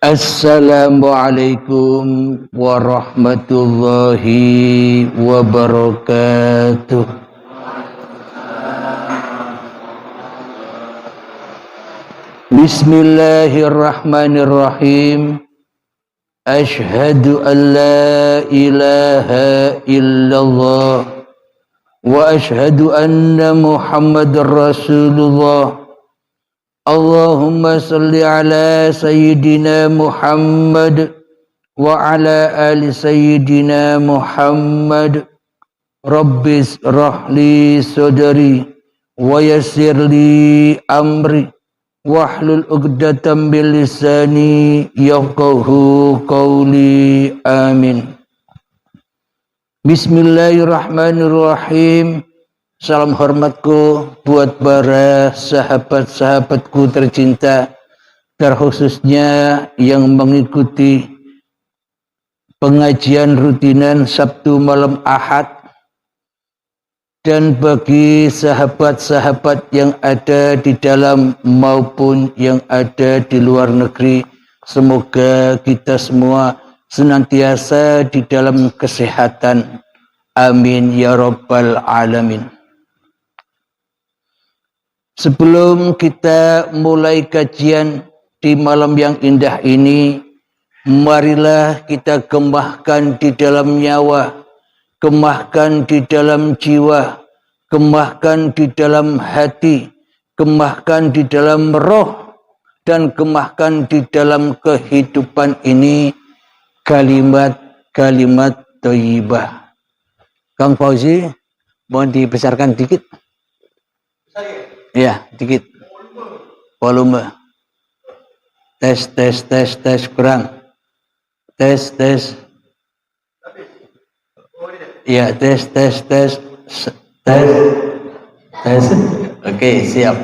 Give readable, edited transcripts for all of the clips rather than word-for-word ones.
Assalamualaikum warahmatullahi wabarakatuh. Bismillahirrahmanirrahim. Ashhadu an la ilaha illallah wa ashhadu anna Muhammadar Rasulullah. Allahumma salli ala Sayyidina Muhammad wa ala ali Sayyidina Muhammad. Rabbis rahli sadri wa yassirli amri wahlul 'uqdatam min lisani yafqahu qawli. Amin. Bismillahirrahmanirrahim. Salam hormatku buat para sahabat-sahabatku tercinta, terkhususnya yang mengikuti pengajian rutinan Sabtu malam Ahad, dan bagi sahabat-sahabat yang ada di dalam maupun yang ada di luar negeri, semoga kita semua senantiasa di dalam kesehatan. Amin ya rabbal alamin. Sebelum kita mulai kajian di malam yang indah ini, marilah kita kemahkan di dalam nyawa, kemahkan di dalam jiwa, kemahkan di dalam hati, kemahkan di dalam roh, dan kemahkan di dalam kehidupan ini kalimat-kalimat thayyibah. Kang Fauzi, mohon dibesarkan dikit. Ya, dikit. Volume. Tes kurang. Tes. Ya, tes. Oke, siap.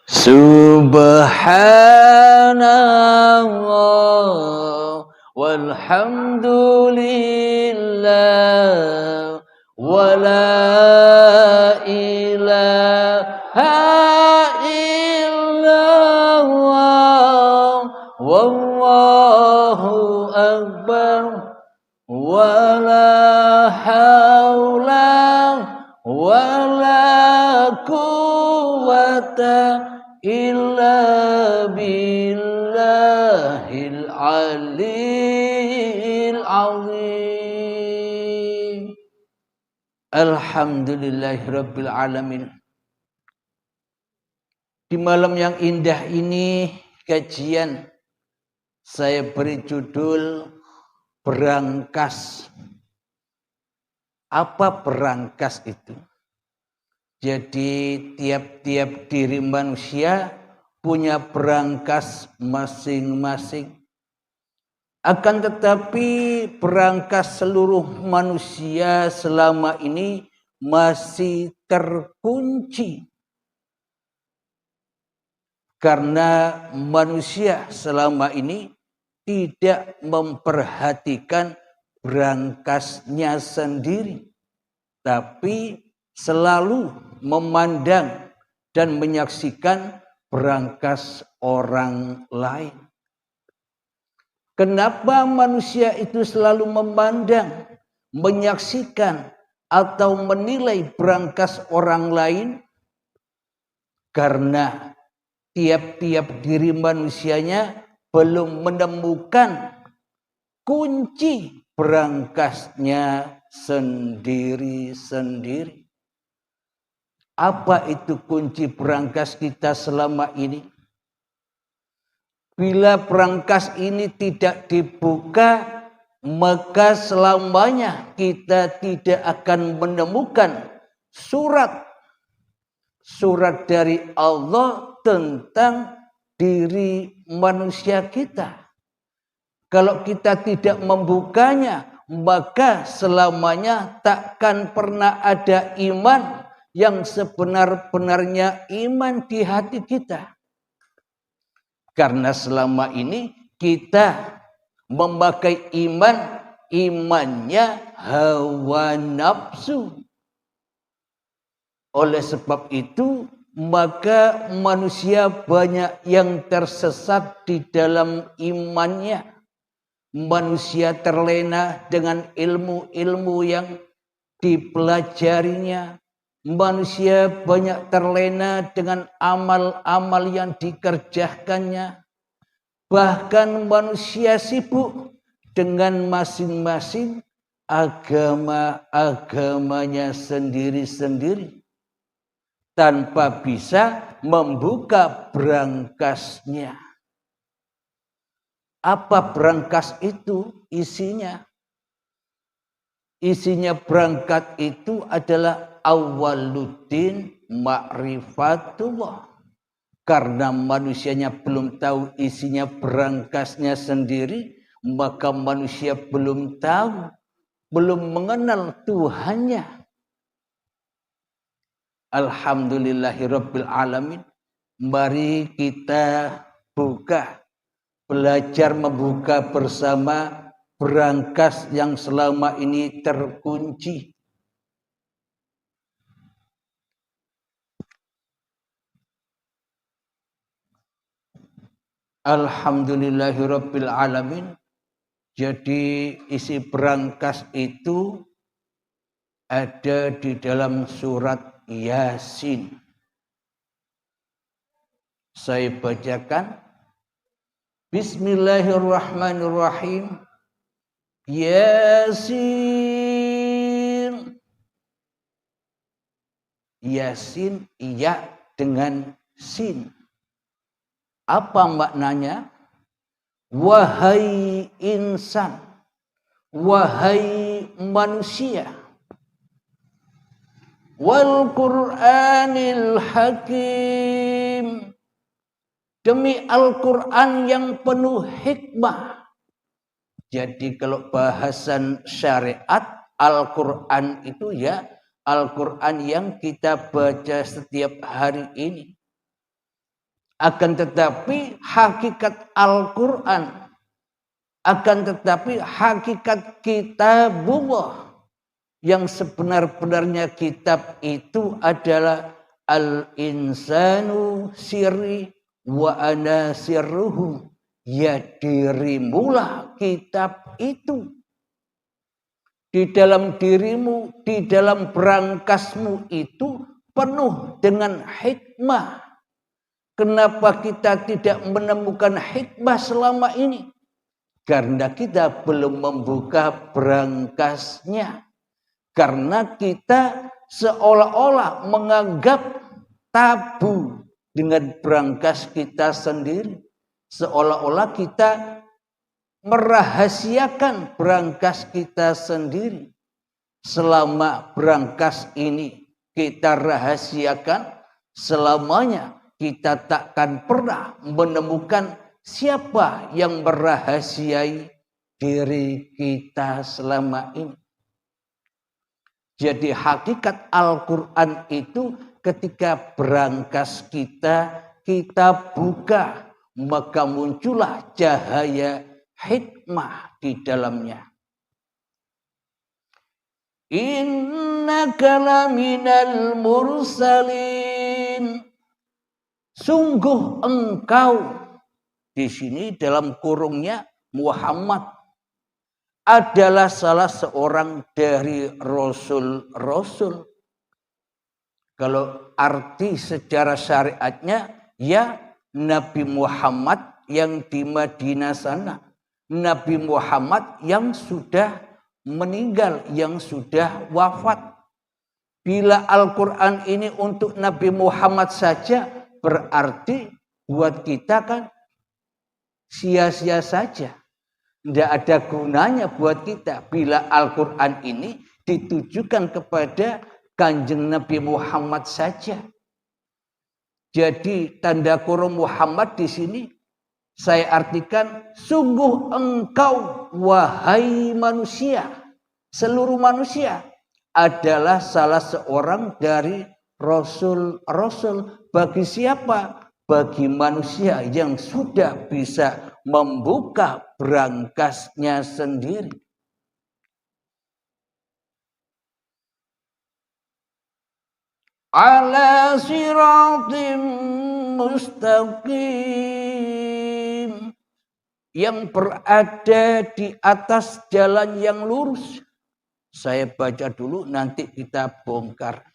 Subhanallah walhamdulillah wa la ilaha illallah wallahu akbar wa la haula wa la quwwata illa billahil aliyil azim. Alhamdulillahirabbil alamin. Di malam yang indah ini kajian saya beri judul berangkas. Apa berangkas itu? Jadi tiap-tiap diri manusia punya berangkas masing-masing. Akan tetapi berangkas seluruh manusia selama ini masih terkunci. Karena manusia selama ini tidak memperhatikan berangkasnya sendiri, tapi selalu memandang dan menyaksikan berangkas orang lain. Kenapa manusia itu selalu memandang, menyaksikan, atau menilai berangkas orang lain? Karena tiap-tiap diri manusianya belum menemukan kunci berangkasnya sendiri-sendiri. Apa itu kunci berangkas kita selama ini? Bila berangkas ini tidak dibuka, maka selamanya kita tidak akan menemukan surat dari Allah tentang diri manusia kita. Kalau kita tidak membukanya, maka selamanya takkan pernah ada iman yang sebenar-benarnya iman di hati kita. Karena selama ini kita memakai imannya hawa nafsu. Oleh sebab itu, maka manusia banyak yang tersesat di dalam imannya. Manusia terlena dengan ilmu-ilmu yang dipelajarinya. Manusia banyak terlena dengan amal-amal yang dikerjakannya. Bahkan manusia sibuk dengan masing-masing agama-agamanya sendiri-sendiri, tanpa bisa membuka brankas-nya. Apa brankas itu? Isinya berangkat itu adalah awaluddin ma'rifatullah. Karena manusianya belum tahu isinya brangasnya sendiri, maka manusia belum tahu, belum mengenal Tuhannya. Alhamdulillahirabbil alamin. Mari kita belajar membuka bersama brankas yang selama ini terkunci. Alhamdulillahirabbil alamin. Jadi isi brankas itu ada di dalam surat Yasin. Saya bacakan. Bismillahirrahmanirrahim. Yasin. Yasin, iya dengan sin. Apa maknanya? Wahai insan, wahai manusia, wal Qur'anil hakim, demi Al-Quran yang penuh hikmah. Jadi kalau bahasan syariat, Al-Quran itu ya Al-Quran yang kita baca setiap hari ini. Akan tetapi hakikat Al-Quran, akan tetapi hakikat kitabullah, yang sebenar-benarnya kitab itu adalah al-insanu sirri wa ana sirruhu. Ya dirimulah kitab itu. Di dalam dirimu, di dalam berangkasmu itu penuh dengan hikmah. Kenapa kita tidak menemukan hikmah selama ini? Karena kita belum membuka berangkasnya. Karena kita seolah-olah menganggap tabu dengan berangkas kita sendiri. Seolah-olah kita merahasiakan berangkas kita sendiri. Selama berangkas ini kita rahasiakan, selamanya kita takkan pernah menemukan siapa yang merahasiai diri kita selama ini. Jadi hakikat Al-Quran itu ketika berangkas kita buka, maka muncullah cahaya hikmah di dalamnya. Innaka laminal mursalin. Sungguh engkau, di sini dalam kurungnya Muhammad, adalah salah seorang dari rasul-rasul. Kalau arti secara syariatnya, ya Nabi Muhammad yang di Madinah sana. Nabi Muhammad yang sudah meninggal, yang sudah wafat. Bila Al-Quran ini untuk Nabi Muhammad saja, berarti buat kita kan sia-sia saja. Tidak ada gunanya buat kita bila Al-Quran ini ditujukan kepada Kanjeng Nabi Muhammad saja. Jadi tanda kurung Muhammad di sini saya artikan, sungguh engkau wahai manusia, seluruh manusia adalah salah seorang dari rasul-rasul. Bagi siapa? Bagi manusia yang sudah bisa membuka berangkasnya sendiri. ala siratim mustaqim, yang berada di atas jalan yang lurus. Saya baca dulu, nanti kita bongkar.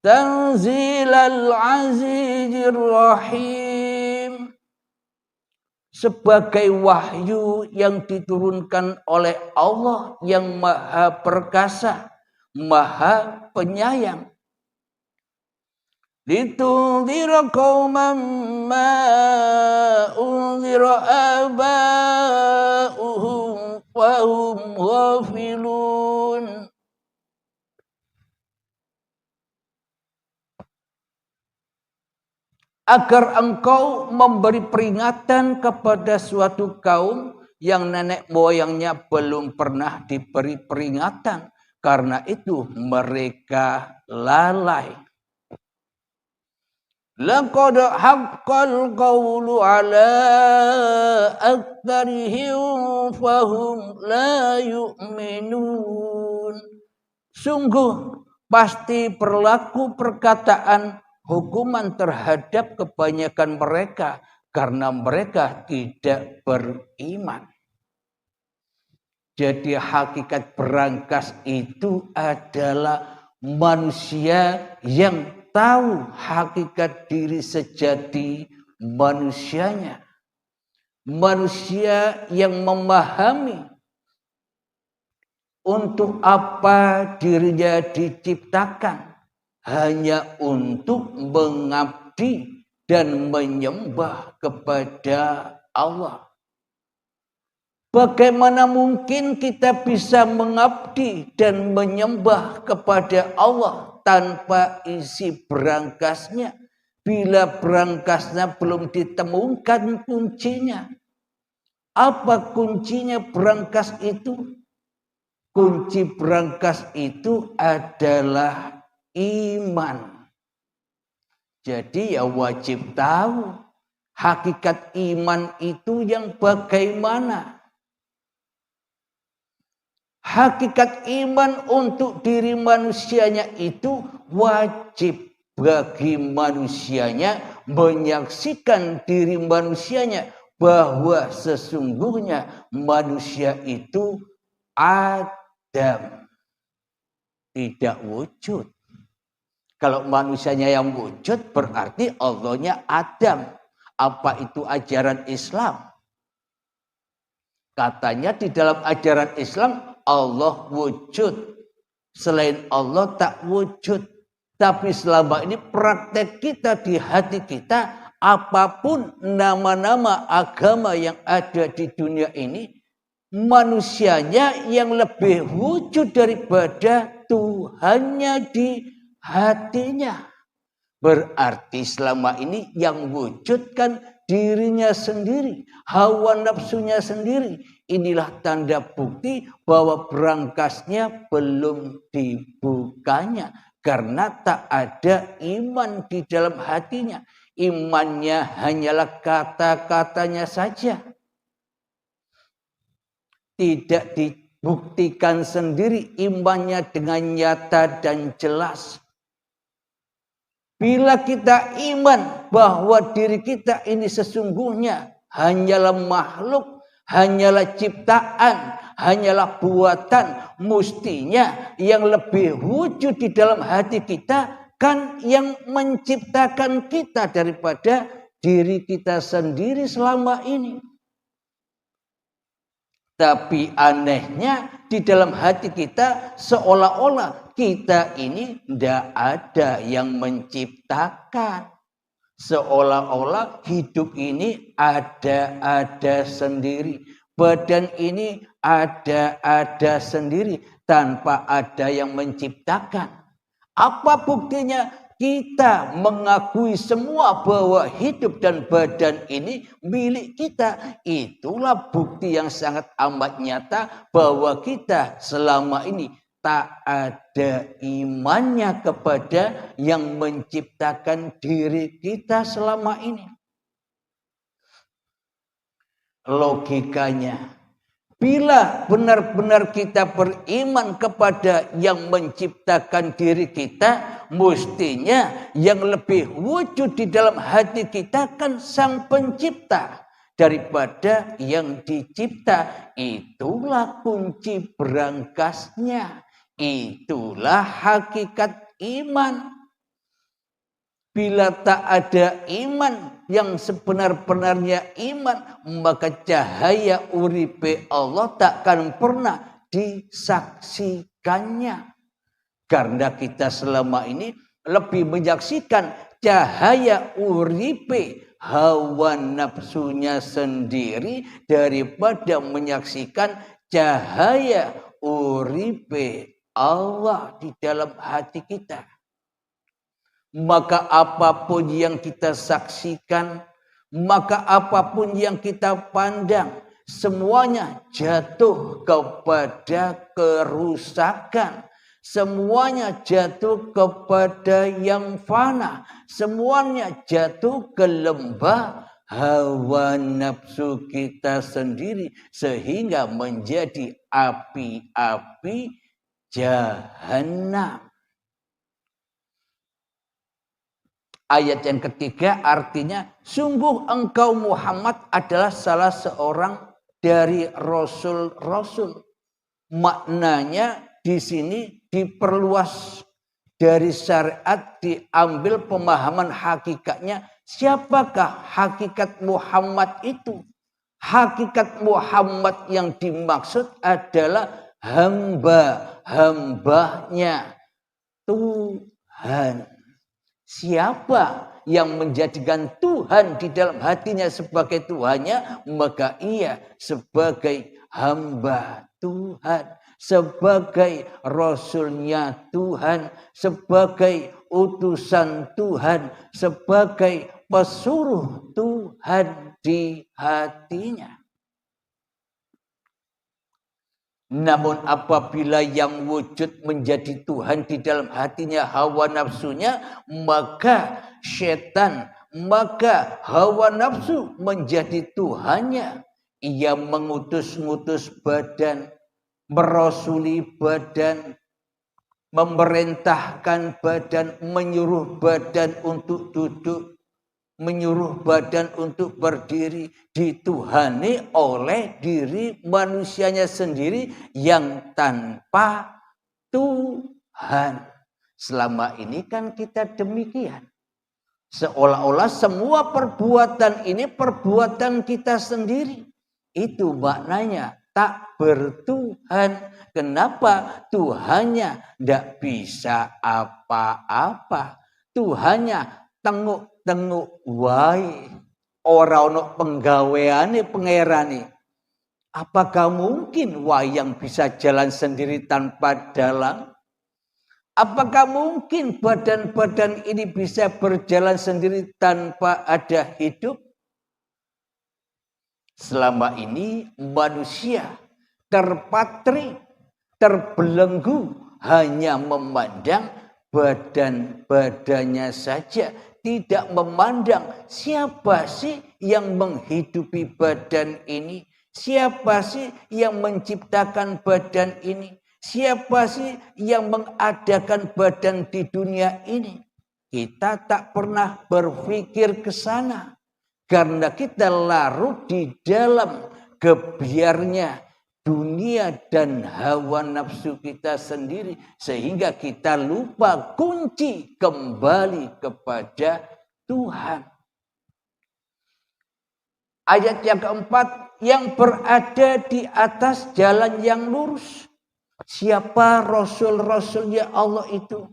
Tanzilal azizir rahim, sebagai wahyu yang diturunkan oleh Allah yang maha perkasa, maha penyayang. Litunzira qauman ma unzira aba'uhum wa hum ghafilun. Agar engkau memberi peringatan kepada suatu kaum yang nenek moyangnya belum pernah diberi peringatan. Karena itu mereka lalai. Laqad haqqal qawlu ala aktsarihim fahum la yu'minun. Sungguh pasti berlaku perkataan hukuman terhadap kebanyakan mereka karena mereka tidak beriman. Jadi hakikat berangkas itu adalah manusia yang tahu hakikat diri sejati manusianya. Manusia yang memahami untuk apa dirinya diciptakan. Hanya untuk mengabdi dan menyembah kepada Allah. Bagaimana mungkin kita bisa mengabdi dan menyembah kepada Allah tanpa isi berangkasnya? Bila berangkasnya belum ditemukan kuncinya. Apa kuncinya berangkas itu? Kunci berangkas itu adalah iman. Jadi ya wajib tahu hakikat iman itu yang bagaimana. Hakikat iman untuk diri manusianya itu wajib bagi manusianya menyaksikan diri manusianya bahwa sesungguhnya manusia itu Adam, tidak wujud. Kalau manusianya yang wujud berarti Allahnya Adam. Apa itu ajaran Islam? Katanya di dalam ajaran Islam Allah wujud. Selain Allah tak wujud. Tapi selama ini praktek kita di hati kita, apapun nama-nama agama yang ada di dunia ini, manusianya yang lebih wujud daripada Tuhannya di hatinya. Berarti selama ini yang wujud kan dirinya sendiri, hawa nafsunya sendiri. Inilah tanda bukti bahwa berangkasnya belum dibukanya. Karena tak ada iman di dalam hatinya. Imannya hanyalah kata-katanya saja. Tidak dibuktikan sendiri imannya dengan nyata dan jelas. Bila kita iman bahwa diri kita ini sesungguhnya hanyalah makhluk, hanyalah ciptaan, hanyalah buatan, mestinya yang lebih wujud di dalam hati kita kan yang menciptakan kita daripada diri kita sendiri selama ini. Tapi anehnya di dalam hati kita seolah-olah kita ini tidak ada yang menciptakan. Seolah-olah hidup ini ada sendiri. Badan ini ada sendiri tanpa ada yang menciptakan. Apa buktinya? Kita mengakui semua bahwa hidup dan badan ini milik kita. Itulah bukti yang sangat amat nyata bahwa kita selama ini tak ada imannya kepada yang menciptakan diri kita selama ini. Logikanya, Bila benar-benar kita beriman kepada yang menciptakan diri kita, mestinya yang lebih wujud di dalam hati kita kan Sang Pencipta daripada yang dicipta. Itulah kunci berangkasnya. Itulah hakikat iman. Bila tak ada iman yang sebenar-benarnya iman, maka cahaya uripe Allah takkan pernah disaksikannya. Karena kita selama ini lebih menyaksikan cahaya uripe hawa nafsunya sendiri daripada menyaksikan cahaya uripe Allah di dalam hati kita. Maka apapun yang kita saksikan, maka apapun yang kita pandang, semuanya jatuh kepada kerusakan. Semuanya jatuh kepada yang fana. Semuanya jatuh ke lembah hawa nafsu kita sendiri. Sehingga menjadi api-api jahanam. Ayat yang ketiga artinya, sungguh engkau Muhammad adalah salah seorang dari rasul-rasul. Maknanya di sini diperluas dari syariat, diambil pemahaman hakikatnya. Siapakah hakikat Muhammad itu? Hakikat Muhammad yang dimaksud adalah hamba-hambanya Tuhan. Siapa yang menjadikan Tuhan di dalam hatinya sebagai Tuhannya, maka ia sebagai hamba Tuhan, sebagai Rasulnya Tuhan, sebagai utusan Tuhan, sebagai pesuruh Tuhan di hatinya. Namun apabila yang wujud menjadi Tuhan di dalam hatinya hawa nafsunya, maka setan, maka hawa nafsu menjadi Tuhannya. Ia mengutus-ngutus badan, merasuli badan, memerintahkan badan, menyuruh badan untuk duduk, menyuruh badan untuk berdiri, dituhani oleh diri manusianya sendiri yang tanpa Tuhan. Selama ini kan kita demikian. Seolah-olah semua perbuatan ini perbuatan kita sendiri. Itu maknanya tak bertuhan. Kenapa? Tuhannya tidak bisa apa-apa. Tuhannya tenguk wae, ora ono penggaweane pangerane. Apakah mungkin wayang bisa jalan sendiri tanpa dalang? Apakah mungkin badan-badan ini bisa berjalan sendiri tanpa ada hidup? Selama ini manusia terpatri, terbelenggu hanya memandang badan-badannya saja. Tidak memandang siapa sih yang menghidupi badan ini. Siapa sih yang menciptakan badan ini. Siapa sih yang mengadakan badan di dunia ini. Kita tak pernah berpikir ke sana. Karena kita larut di dalam gebiarnya dunia dan hawa nafsu kita sendiri. Sehingga kita lupa kunci kembali kepada Tuhan. Ayat yang keempat, yang berada di atas jalan yang lurus. Siapa rasul-rasulnya Allah itu?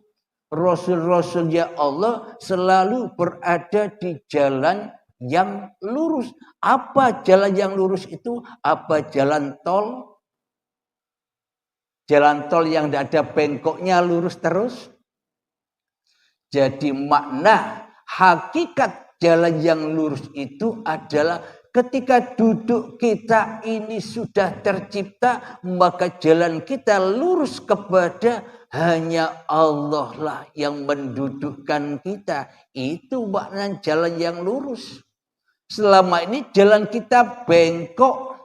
Rasul-rasulnya Allah selalu berada di jalan yang lurus. Apa jalan yang lurus itu? Apa jalan tol? Jalan tol yang tidak ada bengkoknya lurus terus. Jadi makna hakikat jalan yang lurus itu adalah ketika duduk kita ini sudah tercipta, maka jalan kita lurus kepada hanya Allah lah yang mendudukkan kita. Itu makna jalan yang lurus. Selama ini jalan kita bengkok.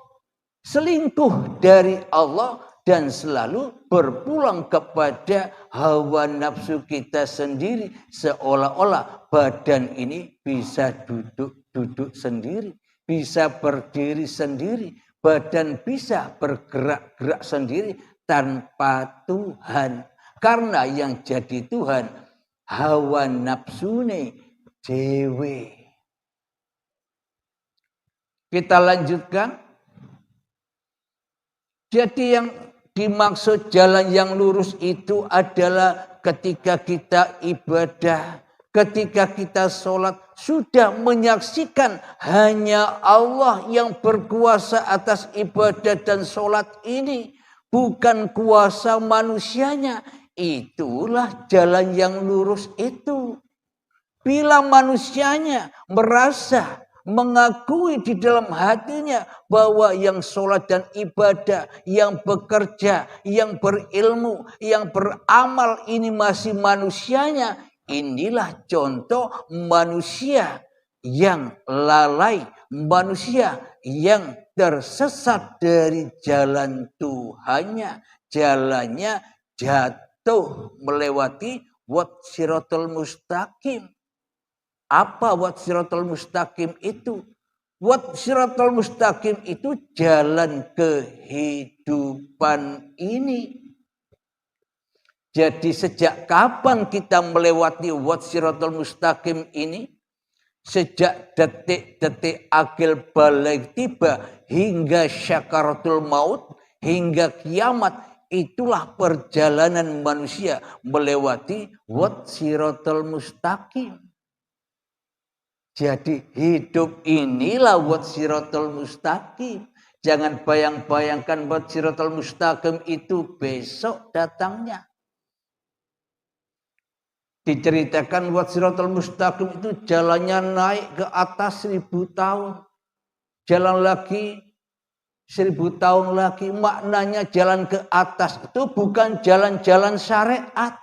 selingkuh dari Allah dan selalu berpulang kepada hawa nafsu kita sendiri, seolah-olah badan ini bisa duduk sendiri, bisa berdiri sendiri, badan bisa bergerak-gerak sendiri tanpa Tuhan. Karena yang jadi Tuhan hawa nafsune dewe. Kita lanjutkan. Jadi yang dimaksud jalan yang lurus itu adalah ketika kita ibadah, ketika kita sholat, sudah menyaksikan hanya Allah yang berkuasa atas ibadah dan sholat ini. Bukan kuasa manusianya. Itulah jalan yang lurus itu. Bila manusianya merasa, mengakui di dalam hatinya bahwa yang sholat dan ibadah, yang bekerja, yang berilmu, yang beramal ini masih manusianya. Inilah contoh manusia yang lalai, manusia yang tersesat dari jalan Tuhannya. Jalannya jatuh melewati wat siratal mustaqim. Apa wat siratal mustaqim itu? Wat siratal mustaqim itu jalan kehidupan ini. Jadi sejak kapan kita melewati wat siratal mustaqim ini? Sejak detik-detik akil balik tiba hingga syakaratul maut, hingga kiamat. Itulah perjalanan manusia melewati wat siratal mustaqim. Jadi hidup inilah wat siratal mustaqim. Jangan bayang-bayangkan wat siratal mustaqim itu besok datangnya. Diceritakan wat siratal mustaqim itu jalannya naik ke atas 1000 tahun. Jalan lagi 1000 tahun lagi, maknanya jalan ke atas itu bukan jalan-jalan syariat.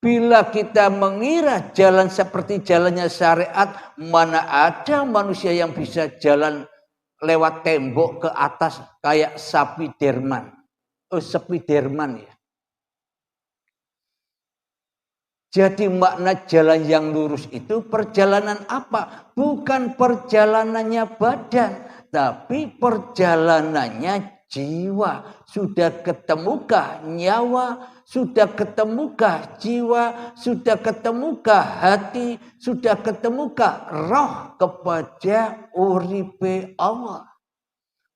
Bila kita mengira jalan seperti jalannya syariat, mana ada manusia yang bisa jalan lewat tembok ke atas kayak Spiderman. Spiderman ya. Jadi makna jalan yang lurus itu perjalanan apa? Bukan perjalanannya badan, tapi perjalanannya jiwa. Sudah ketemukah nyawa? Sudah ketemukah jiwa? Sudah ketemukah hati? Sudah ketemukah roh kepada uripe Allah?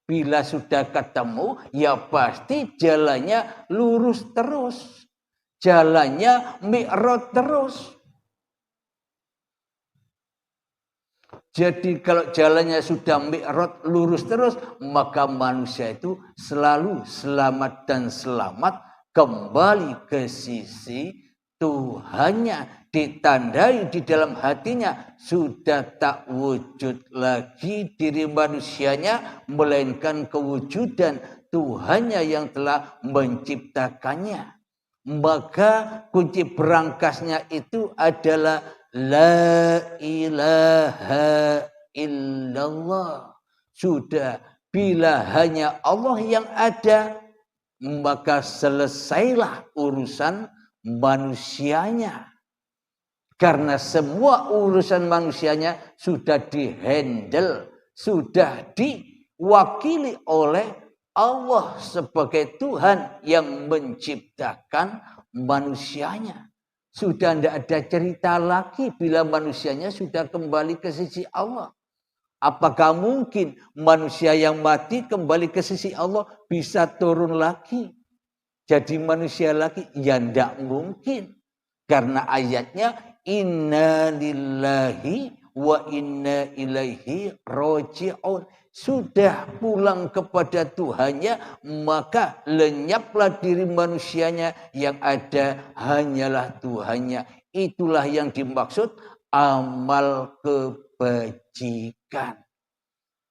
Bila sudah ketemu, ya pasti jalannya lurus terus. Jalannya mi'raj terus. Jadi kalau jalannya sudah mi'raj lurus terus, maka manusia itu selalu selamat dan selamat kembali ke sisi Tuhannya. Ditandai di dalam hatinya sudah tak wujud lagi diri manusianya, melainkan kewujudan Tuhannya yang telah menciptakannya. Maka kunci berangkasnya itu adalah la ilaha illallah. Sudah, bila hanya Allah yang ada, maka selesailah urusan manusianya. Karena semua urusan manusianya sudah dihandle, sudah diwakili oleh Allah sebagai Tuhan yang menciptakan manusianya. Sudah tidak ada cerita lagi bila manusianya sudah kembali ke sisi Allah. Apakah mungkin manusia yang mati kembali ke sisi Allah bisa turun lagi? Jadi manusia lagi? Ya tidak mungkin. Karena ayatnya inna lillahi wa inna ilaihi raji'un. Sudah pulang kepada Tuhannya, maka lenyaplah diri manusianya, yang ada hanyalah Tuhannya. Itulah yang dimaksud amal kebajikan.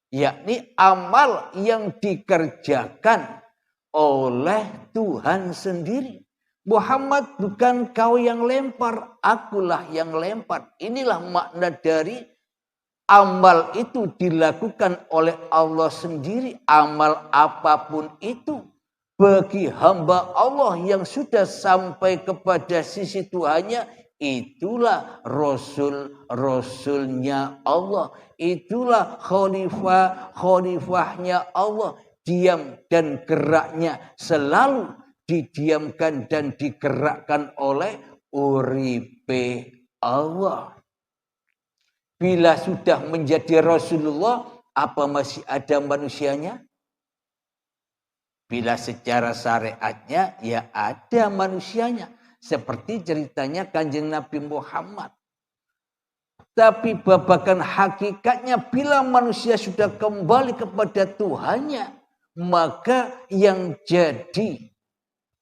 Yakni amal yang dikerjakan oleh Tuhan sendiri. Muhammad, bukan kau yang lempar, akulah yang lempar. Inilah makna dari Amal itu dilakukan oleh Allah sendiri. Amal apapun itu bagi hamba Allah yang sudah sampai kepada sisi Tuhannya, itulah Rasul-Rasulnya Allah. Itulah khalifahnya Allah. Diam dan geraknya selalu didiamkan dan digerakkan oleh uripe Allah. Bila sudah menjadi Rasulullah, apa masih ada manusianya? Bila secara syariatnya, ya ada manusianya. Seperti ceritanya Kanjeng Nabi Muhammad. Tapi babakan hakikatnya, bila manusia sudah kembali kepada Tuhannya, maka yang jadi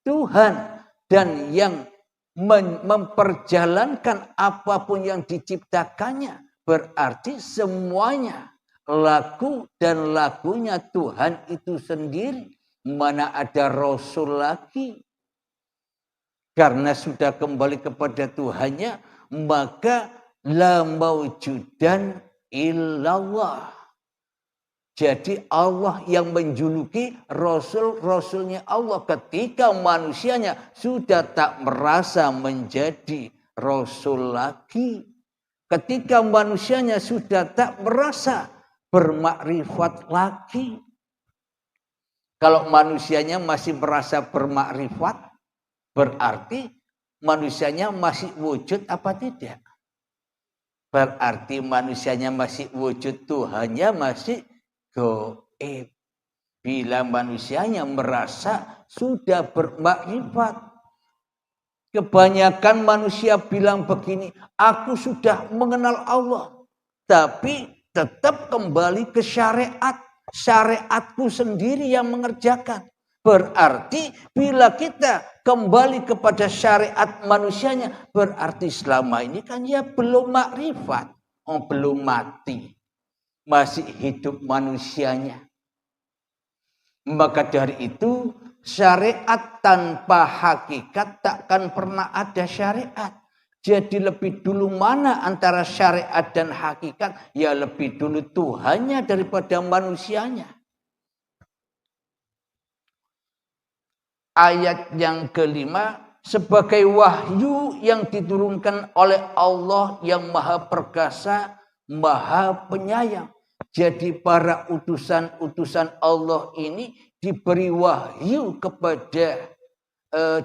Tuhan dan yang memperjalankan apapun yang diciptakannya, berarti semuanya laku dan lakunya Tuhan itu sendiri. Mana ada Rasul lagi. Karena sudah kembali kepada Tuhannya, maka la maujudan illallah. Jadi Allah yang menjuluki Rasul-Rasulnya Allah ketika manusianya sudah tak merasa menjadi Rasul lagi. Ketika manusianya sudah tak merasa bermakrifat lagi. Kalau manusianya masih merasa bermakrifat, berarti manusianya masih wujud apa tidak? Berarti manusianya masih wujud, Tuhannya masih gaib. Bila manusianya merasa sudah bermakrifat. Kebanyakan manusia bilang begini, aku sudah mengenal Allah. Tapi tetap kembali ke syariat. Syariatku sendiri yang mengerjakan. Berarti bila kita kembali kepada syariat manusianya, berarti selama ini kan ya belum makrifat. Belum mati. Masih hidup manusianya. Maka dari itu syariat tanpa hakikat takkan pernah ada syariat. Jadi lebih dulu mana antara syariat dan hakikat? Ya lebih dulu Tuhannya daripada manusianya. Ayat yang kelima, sebagai wahyu yang diturunkan oleh Allah yang maha perkasa, maha penyayang. Jadi para utusan-utusan Allah ini diberi wahyu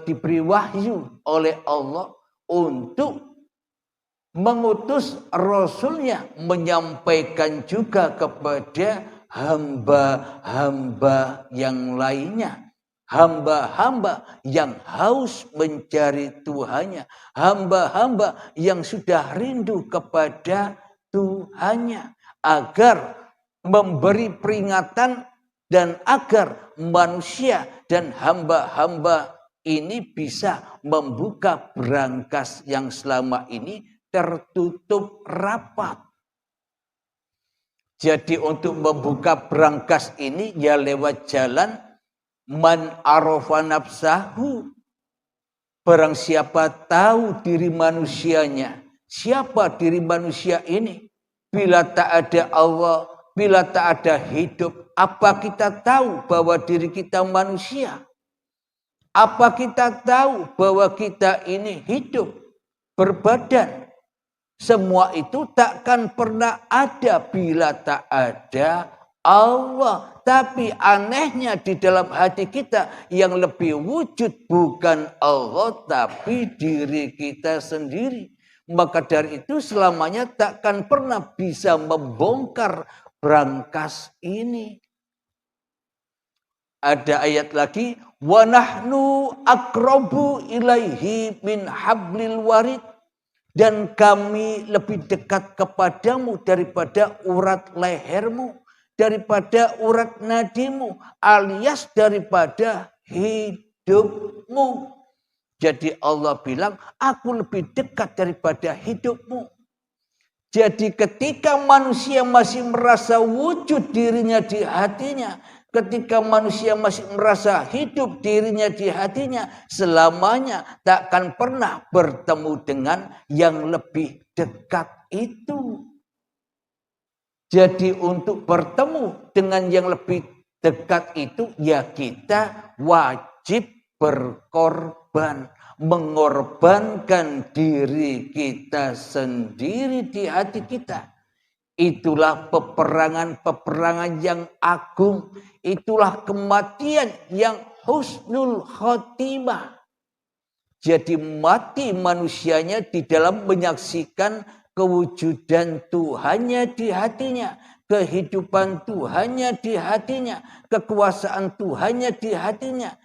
diberi wahyu oleh Allah untuk mengutus Rasulnya menyampaikan juga kepada hamba-hamba yang lainnya. Hamba-hamba yang haus mencari Tuhannya. Hamba-hamba yang sudah rindu kepada Tuhannya. Agar memberi peringatan dan agar manusia dan hamba-hamba ini bisa membuka brankas yang selama ini tertutup rapat. Jadi untuk membuka brankas ini ya lewat jalan man arafa nafsahu. Barang siapa tahu diri manusianya. Siapa diri manusia ini? Bila tak ada Allah, bila tak ada hidup, apa kita tahu bahwa diri kita manusia? Apa kita tahu bahwa kita ini hidup, berbadan? Semua itu takkan pernah ada bila tak ada Allah. Tapi anehnya di dalam hati kita yang lebih wujud bukan Allah tapi diri kita sendiri. Maka dari itu selamanya takkan pernah bisa membongkar brankas ini. Ada ayat lagi, wa nahnu aqrabu ilaihi min hablil warid, dan kami lebih dekat kepadamu daripada urat lehermu, daripada urat nadimu, alias daripada hidupmu. Jadi Allah bilang, aku lebih dekat daripada hidupmu. Jadi ketika manusia masih merasa wujud dirinya di hatinya, ketika manusia masih merasa hidup dirinya di hatinya, selamanya takkan pernah bertemu dengan yang lebih dekat itu. Jadi untuk bertemu dengan yang lebih dekat itu ya kita wajib berkorban. Mengorbankan diri kita sendiri di hati kita. Itulah peperangan-peperangan yang agung. Itulah kematian yang husnul khotimah. Jadi mati manusianya di dalam menyaksikan kewujudan Tuhannya di hatinya. Kehidupan Tuhannya di hatinya. Kekuasaan Tuhannya di hatinya.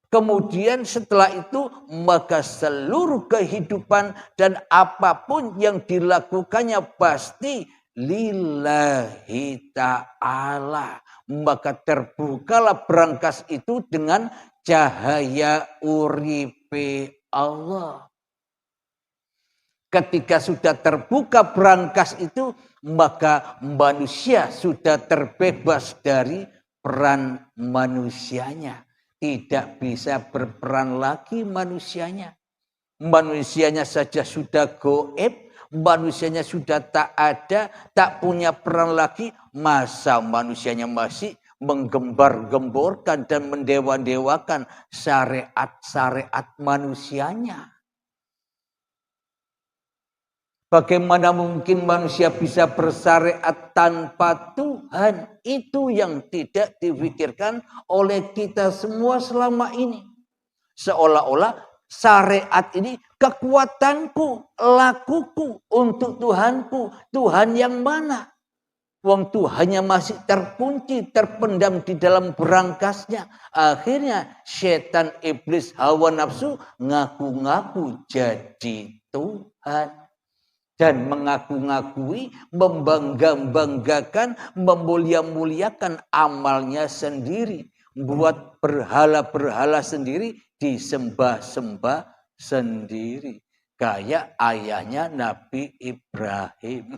Kemudian setelah itu maka seluruh kehidupan dan apapun yang dilakukannya pasti lillahi ta'ala. Maka terbukalah berangkas itu dengan cahaya uripe Allah. Ketika sudah terbuka berangkas itu, maka manusia sudah terbebas dari peran manusianya. Tidak bisa berperan lagi manusianya. Manusianya saja sudah goib, manusianya sudah tak ada, tak punya peran lagi. Masa manusianya masih menggembar-gemborkan dan mendewa-dewakan syariat-syariat manusianya. Bagaimana mungkin manusia bisa bersyariat tanpa Tuhan? Itu yang tidak dipikirkan oleh kita semua selama ini. Seolah-olah syariat ini kekuatanku, lakuku untuk Tuhanku. Tuhan yang mana? Wong Tuhannya masih terkunci, terpendam di dalam berangkasnya. Akhirnya setan, iblis, hawa nafsu ngaku-ngaku jadi Tuhan. Dan mengaku-ngakui, membangga-banggakan, memulia-muliakan amalnya sendiri. Buat berhala-berhala sendiri, disembah-sembah sendiri. Kayak ayahnya Nabi Ibrahim.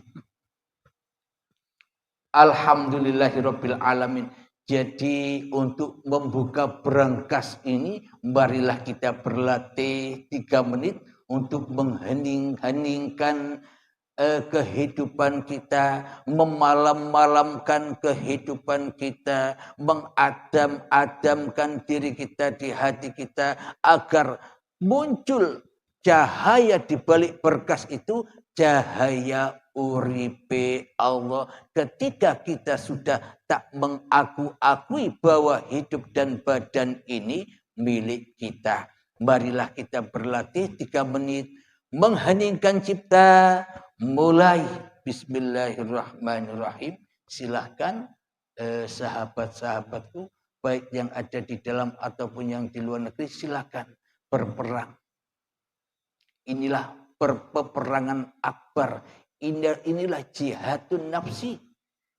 Alhamdulillahirabbil alamin. Jadi untuk membuka berangkas ini, marilah kita berlatih 3 menit untuk menghening-heningkan kehidupan kita, memalam-malamkan kehidupan kita, mengadam-adamkan diri kita di hati kita agar muncul cahaya di balik berkas itu, cahaya uripe Allah. Ketika kita sudah tak mengaku-akui bahwa hidup dan badan ini milik kita. Marilah kita berlatih 3 menit. Mengheningkan cipta. Mulai. Bismillahirrahmanirrahim. Silahkan sahabat-sahabatku. Baik yang ada di dalam ataupun yang di luar negeri. Silahkan berperang. Inilah peperangan akbar. Inilah jihadun nafsi.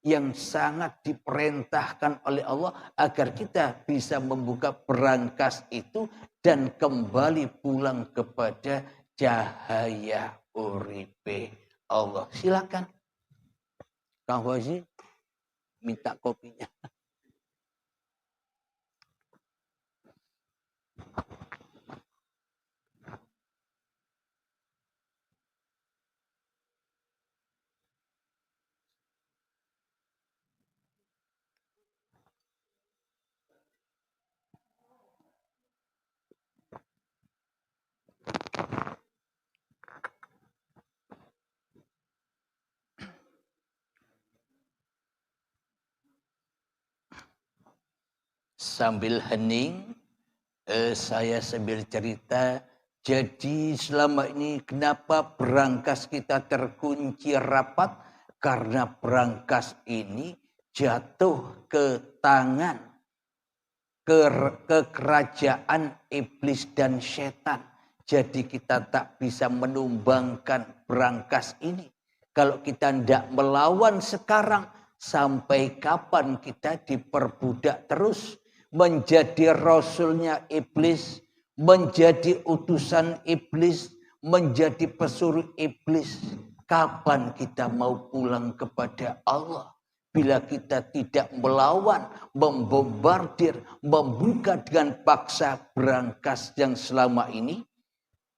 Yang sangat diperintahkan oleh Allah agar kita bisa membuka berangkas itu dan kembali pulang kepada cahaya uripe Allah. Silakan Kang Fauzi minta kopinya. Sambil hening, saya sambil cerita. Jadi selama ini kenapa berangkas kita terkunci rapat? Karena berangkas ini jatuh ke tangan, ke kerajaan iblis dan setan. Jadi kita tak bisa menumbangkan berangkas ini. Kalau kita tidak melawan sekarang, sampai kapan kita diperbudak terus? Menjadi rasulnya iblis, menjadi utusan iblis, menjadi pesuruh iblis. Kapan kita mau pulang kepada Allah? Bila kita tidak melawan, membombardir, membuka dengan paksa berangkas yang selama ini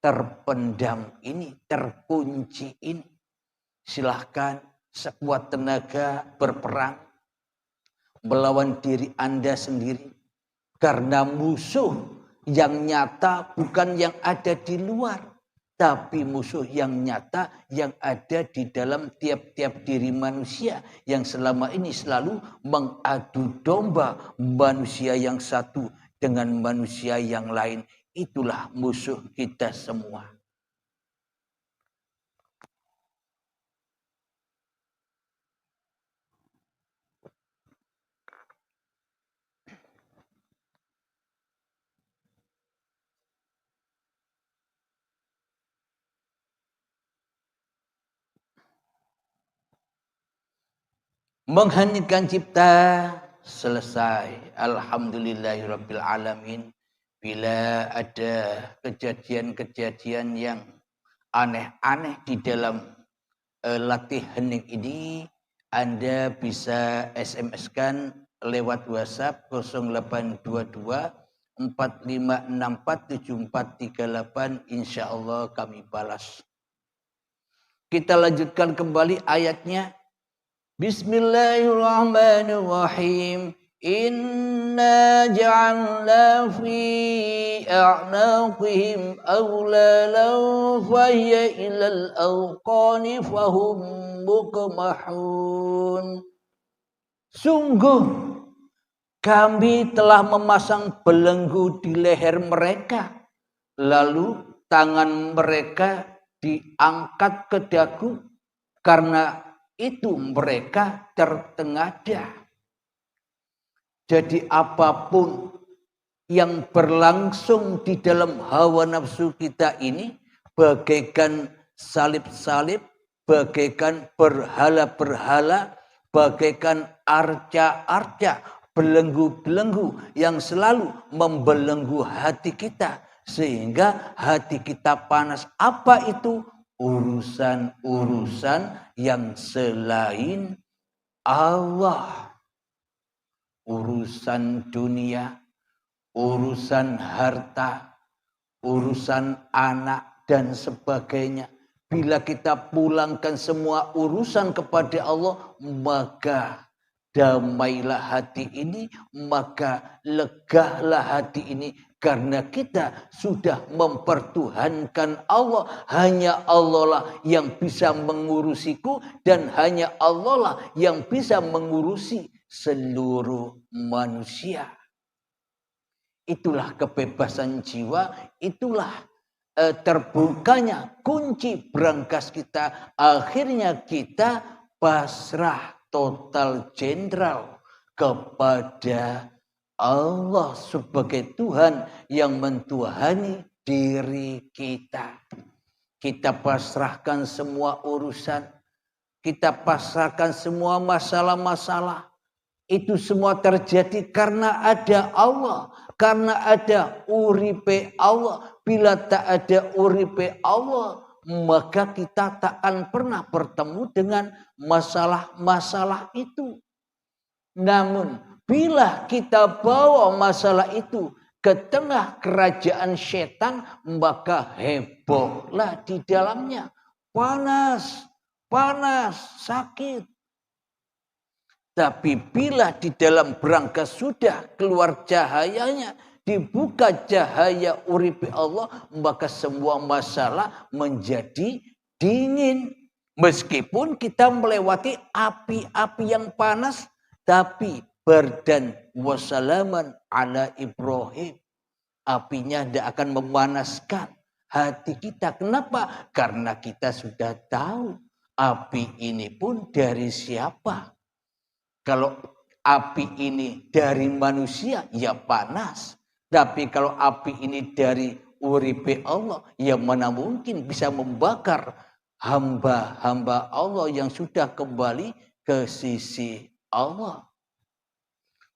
terpendam ini, terkunci ini. Silahkan sekuat tenaga berperang melawan diri Anda sendiri. Karena musuh yang nyata bukan yang ada di luar, tapi musuh yang nyata yang ada di dalam tiap-tiap diri manusia yang selama ini selalu mengadu domba manusia yang satu dengan manusia yang lain. Itulah musuh kita semua. Mengheningkan cipta selesai. Alhamdulillahirabbil alamin. Bila ada kejadian-kejadian yang aneh-aneh di dalam latih hening ini, Anda bisa SMS-kan lewat WhatsApp 0822 4564 7438. Insyaallah kami balas. Kita lanjutkan kembali ayatnya. Bismillahirrahmanirrahim. Inna ja'alna fi a'naqihim aghlalan fahiya ilal awqani fahum muqmahun. Sungguh kami telah memasang belenggu di leher mereka, lalu tangan mereka diangkat ke dagu, karena itu mereka tertengadah. Jadi apapun yang berlangsung di dalam hawa nafsu kita ini, bagaikan salib-salib, bagaikan berhala-berhala, bagaikan arca-arca, belenggu-belenggu yang selalu membelenggu hati kita, sehingga hati kita panas. Apa itu? Urusan-urusan yang selain Allah. Urusan dunia, urusan harta, urusan anak, dan sebagainya. Bila kita pulangkan semua urusan kepada Allah, maka damailah hati ini, maka legahlah hati ini. Karena kita sudah mempertuhankan Allah. Hanya Allah lah yang bisa mengurusiku, dan hanya Allah lah yang bisa mengurusi seluruh manusia. Itulah kebebasan jiwa, itulah terbukanya kunci berangkas kita. Akhirnya kita pasrah total jenderal kepada Allah sebagai Tuhan yang mentuhani diri kita. Kita pasrahkan semua urusan, kita pasrahkan semua masalah-masalah. Itu semua terjadi karena ada Allah, karena ada uripe Allah. Bila tak ada uripe Allah, maka kita tak akan pernah bertemu dengan masalah-masalah itu. Namun bila kita bawa masalah itu ke tengah kerajaan setan, maka hebohlah di dalamnya. Panas, sakit. Tapi bila di dalam berangkas sudah keluar cahayanya, dibuka cahaya uripi Allah, maka semua masalah menjadi dingin. Meskipun kita melewati api-api yang panas, tapi bardan wassalaman ala Ibrahim. Apinya tidak akan memanaskan hati kita. Kenapa? Karena kita sudah tahu api ini pun dari siapa. Kalau api ini dari manusia, ya panas. Tapi kalau api ini dari uripe Allah, ya mana mungkin bisa membakar hamba-hamba Allah yang sudah kembali ke sisi Allah.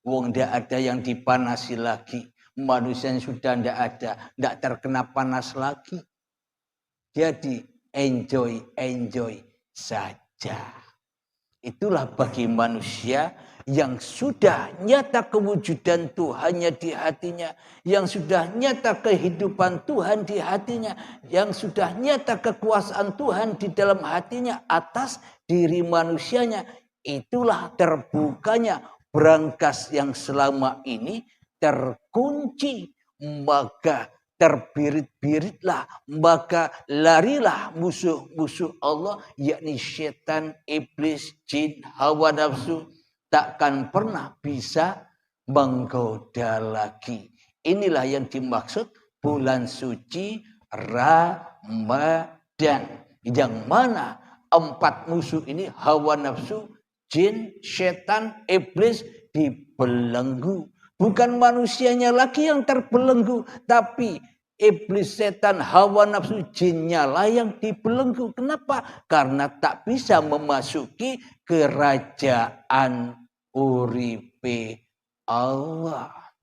Wong tidak ada yang dipanasi lagi. Manusia yang sudah tidak ada, tidak terkena panas lagi. Jadi enjoy saja. Itulah bagi manusia yang sudah nyata kewujudan Tuhannya di hatinya, yang sudah nyata kehidupan Tuhan di hatinya, yang sudah nyata kekuasaan Tuhan di dalam hatinya atas diri manusianya. Itulah terbukanya brankas yang selama ini terkunci, maka terbirit-biritlah, maka larilah musuh-musuh Allah, yakni setan, iblis, jin, hawa nafsu, takkan pernah bisa menggoda lagi. Inilah yang dimaksud bulan suci Ramadan, yang mana 4 musuh ini, hawa nafsu, jin, setan, iblis, dibelenggu. Bukan manusianya lagi yang terbelenggu, tapi iblis, setan, hawa nafsu, jinnya lah yang dibelenggu. Kenapa? Karena tak bisa memasuki kerajaan uripe Allah.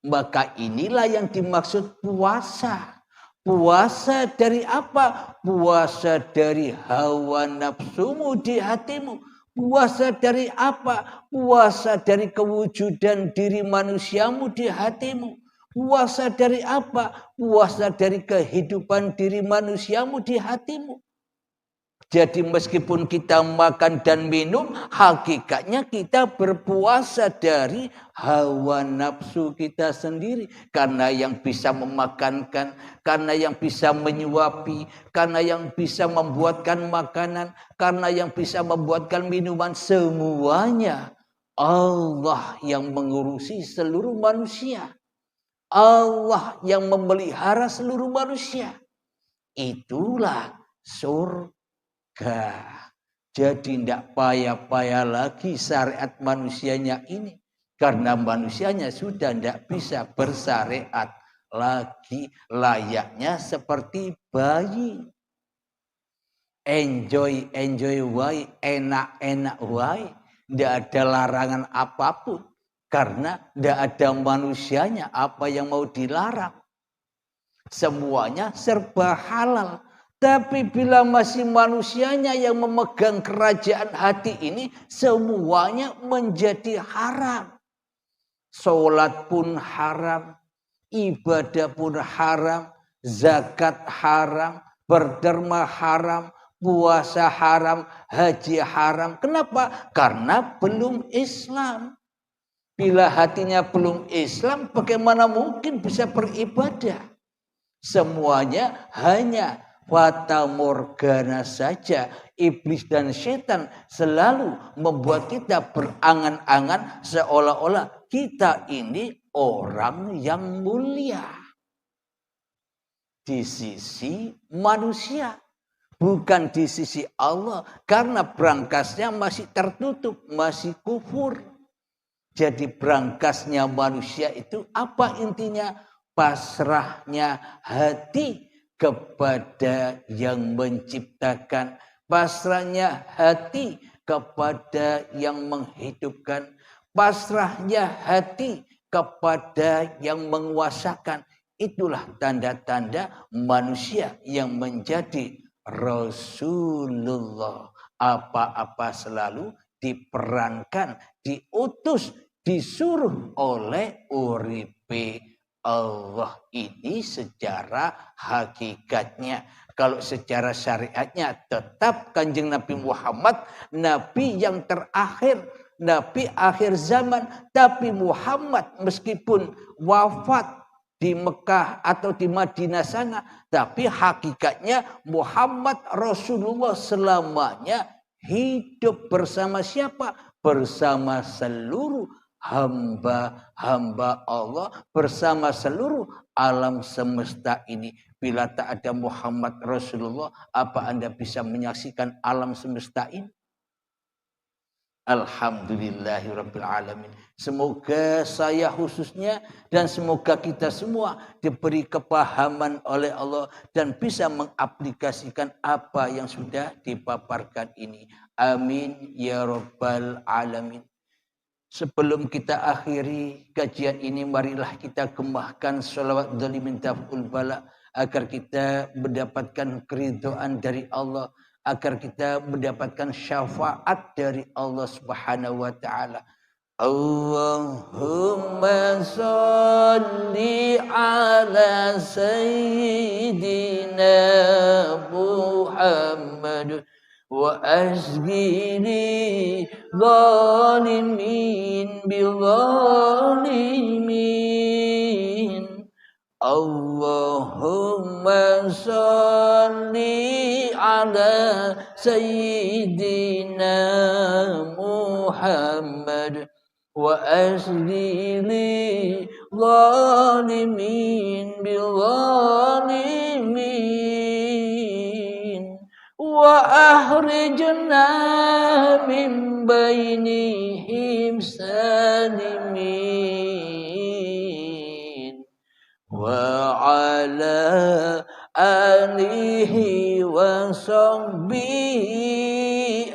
Maka inilah yang dimaksud puasa. Puasa dari apa? Puasa dari hawa nafsumu di hatimu. Puasa dari apa? Puasa dari kewujudan diri manusiamu di hatimu. Puasa dari apa? Puasa dari kehidupan diri manusiamu di hatimu. Jadi meskipun kita makan dan minum, hakikatnya kita berpuasa dari hawa nafsu kita sendiri. Karena yang bisa memakankan, karena yang bisa menyuapi, karena yang bisa membuatkan makanan, karena yang bisa membuatkan minuman, semuanya Allah yang mengurusi seluruh manusia. Allah yang memelihara seluruh manusia. Itulah surga. Jadi tidak payah-payah lagi syariat manusianya ini. Karena manusianya sudah tidak bisa bersyariat lagi, layaknya seperti bayi. Enjoy wae, enak wae. Tidak ada larangan apapun. Karena tidak ada manusianya apa yang mau dilarang. Semuanya serba halal. Tapi bila masih manusianya yang memegang kerajaan hati ini, semuanya menjadi haram. Sholat pun haram, ibadah pun haram, zakat haram, berderma haram, puasa haram, haji haram. Kenapa? Karena belum Islam. Bila hatinya belum Islam, bagaimana mungkin bisa beribadah? Semuanya hanya fata morgana saja. Iblis dan setan selalu membuat kita berangan-angan seolah-olah kita ini orang yang mulia di sisi manusia, bukan di sisi Allah, karena brangasnya masih tertutup, masih kufur. Jadi brangasnya manusia itu apa intinya? Pasrahnya hati kepada yang menciptakan, pasrahnya hati kepada yang menghidupkan, pasrahnya hati kepada yang menguasakan. Itulah tanda-tanda manusia yang menjadi Rasulullah. Apa-apa selalu diperankan, diutus, disuruh oleh uripe Allah. Ini secara hakikatnya. Kalau secara syariatnya tetap Kanjeng Nabi Muhammad Nabi yang terakhir, Nabi akhir zaman. Tapi Muhammad meskipun wafat di Mekah atau di Madinah sana, tapi hakikatnya Muhammad Rasulullah selamanya hidup bersama siapa? Bersama seluruh hamba-hamba Allah, bersama seluruh alam semesta ini. Bila tak ada Muhammad Rasulullah, apa Anda bisa menyaksikan alam semesta ini? Alhamdulillahirabbil alamin. Semoga saya khususnya dan semoga kita semua diberi kepahaman oleh Allah dan bisa mengaplikasikan apa yang sudah dipaparkan ini. Amin ya rabbal alamin. Sebelum kita akhiri kajian ini, marilah kita gemahkan sholawat dhalimin taf'ul bala agar kita mendapatkan keridhaan dari Allah, agar kita mendapatkan syafaat dari Allah Subhanahu wa taala. Allahumma sholli ala sayyidina Muhammad wa asghini zalimin bil zalimin. Allahumma sholli ala sayyidina Muhammad wa asli zalimin bil zalimin wa ahrijna min bainihim salimin wa ala alihi wa sahbihi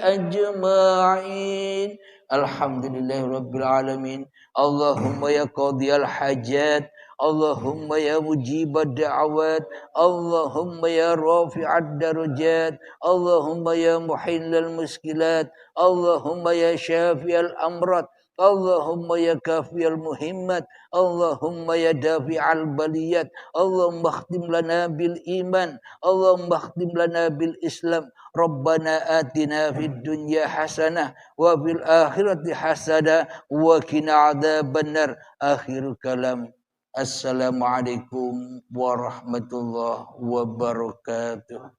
ajma'in. Alhamdulillahi Rabbil Alamin. Allahumma ya qadiyal hajat, Allahumma ya mujibad da'awat, Allahumma ya rafi'ad darajat, Allahumma ya muhillal muskilat, Allahumma ya syafi'al amrat, Allahumma ya kafiyal muhimmat, Allahumma ya dafi'al baliyat, Allahumma khtim lana bil iman, Allahumma khtim lana bil islam. Rabbana atina fid dunya hasanah wa fil akhirati hasanah wa qina adzabannar. Akhir kalam. Assalamualaikum warahmatullahi wabarakatuh.